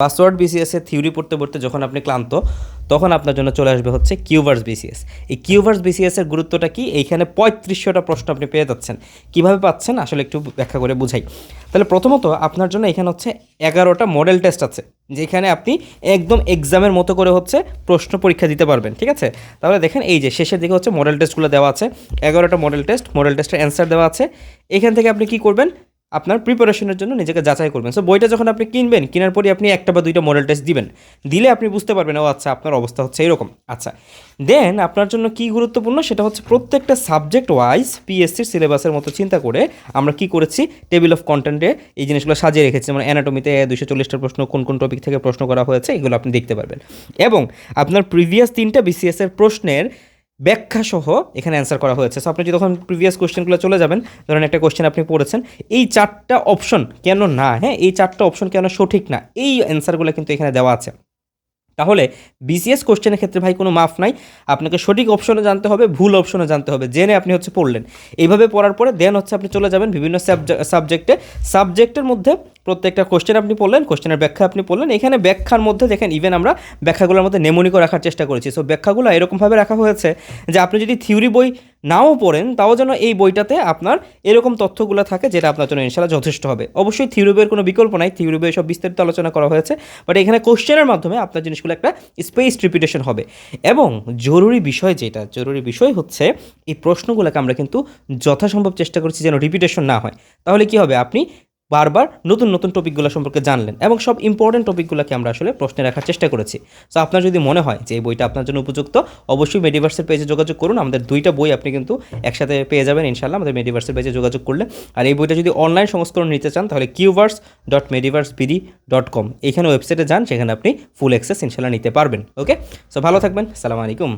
Password BCS এর theory পড়তে পড়তে যখন আপনি ক্লান্ত তখন আপনার জন্য চলে আসবে হচ্ছে কিউভার্স বিসিএস। এই কিউভার্স বিসিএস এর গুরুত্বটা কি, এইখানে 3500টা প্রশ্ন আপনি পেয়ে যাচ্ছেন। কীভাবে পাচ্ছেন আসলে একটু ব্যাখ্যা করে বুঝাই। তাহলে প্রথমত আপনার জন্য এখানে হচ্ছে 11টা মডেল টেস্ট আছে, যেখানে আপনি একদম এক্সামের মতো করে হচ্ছে প্রশ্ন পরীক্ষা দিতে পারবেন। ঠিক আছে, তাহলে দেখেন এই যে শেষের দিকে হচ্ছে মডেল টেস্টগুলো দেওয়া আছে, 11টা মডেল টেস্টের অ্যান্সার দেওয়া আছে। এখান থেকে আপনি কী করবেন, আপনার প্রিপারেশনের জন্য নিজেকে যাচাই করবেন। সো বইটা যখন আপনি কিনবেন, কেনার পরে আপনি একটা বা দুইটা মডেল টেস্ট দিবেন, দিলে আপনি বুঝতে পারবেন ও আচ্ছা আপনার অবস্থা হচ্ছে এরকম। আচ্ছা, দেন আপনার জন্য কি গুরুত্বপূর্ণ সেটা হচ্ছে প্রত্যেকটা সাবজেক্ট ওয়াইজ পিএসসির সিলেবাসের মতো চিন্তা করে আমরা কি করেছি, টেবিল অফ কন্টেন্টে এই জিনিসগুলো সাজিয়ে রেখেছি। যেমন অ্যানাটমিতে 240টা প্রশ্ন কোন কোন টপিক থেকে প্রশ্ন করা হয়েছে এগুলো আপনি দেখতে পারবেন, এবং আপনার প্রিভিয়াস 3টা বিসিএসের প্রশ্নের ব্যাখ্যা সহ এখানে অ্যান্সার করা হয়েছে। সো আপনি যখন প্রিভিয়াস কোশ্চেনগুলো চলে যাবেন, ধরেন একটা কোশ্চেন আপনি পড়েছেন, এই 4টা অপশন কেন না, হ্যাঁ এই 4টা অপশন কেন সঠিক না, এই অ্যান্সারগুলো কিন্তু এখানে দেওয়া আছে। তাহলে বিসিএস কোশ্চেনের ক্ষেত্রে ভাই কোনো মাফ নাই, আপনাকে সঠিক অপশনে জানতে হবে, ভুল অপশনে জানতে হবে, জেনে আপনি হচ্ছে পড়লেন। এইভাবে পড়ার পরে দেন হচ্ছে আপনি চলে যাবেন বিভিন্ন সাবজেক্টের মধ্যে প্রত্যেকটা কোশ্চেন আপনি পড়লেন, কোশ্চেনের ব্যাখ্যা আপনি পড়লেন। এখানে ব্যাখ্যার মধ্যে দেখেন ইভেন আমরা ব্যাখ্যাগুলোর মধ্যে নেমোনিকো রাখার চেষ্টা করেছি। সো ব্যাখ্যাগুলো এরকমভাবে রাখা হয়েছে যে আপনি যদি থিওরি বই নাও পড়েন তাও যেন এই বইটাতে আপনার এরকম তথ্যগুলো থাকে, যেটা আপনার জন্য ইনশাআল্লাহ যথেষ্ট হবে। অবশ্যই থিওরি বইয়ের কোনো বিকল্প নাই, থিওরি বইয়ে সব বিস্তারিত আলোচনা করা হয়েছে, বাট এখানে কোশ্চেনের মাধ্যমে আপনার জিনিসগুলো একটা স্পেসড রিপিটেশন হবে। এবং জরুরি বিষয় হচ্ছে এই প্রশ্নগুলোকে আমরা কিন্তু যথাসম্ভব চেষ্টা করছি যেন রিপিটেশন না হয়। তাহলে কি হবে, আপনি বারবার নতুন নতুন টপিকগুলো সম্পর্কে জানলেন, এবং সব ইম্পর্টেন্ট টপিকগুলোকে আমরা আসলে প্রশ্নে রাখার চেষ্টা করেছি। সো আপনার যদি মনে হয় যে এই বইটা আপনার জন্য উপযুক্ত, অবশ্যই মেডিভার্সের পেজে যোগাযোগ করুন। আমাদের 2টা বই আপনি কিন্তু একসাথে পেয়ে যাবেন ইনশাআল্লাহ আমাদের মেডিভার্সের পেজে যোগাযোগ করলে। আর এই বইটা যদি অনলাইন সংস্করণ নিতে চান তাহলে qvers.mediverseBD.com এইখানে ওয়েবসাইটে যান, সেখানে আপনি ফুল অ্যাক্সেস ইনশাআল্লাহ নিতে পারবেন। ওকে, সো ভালো থাকবেন, আসসালামু আলাইকুম।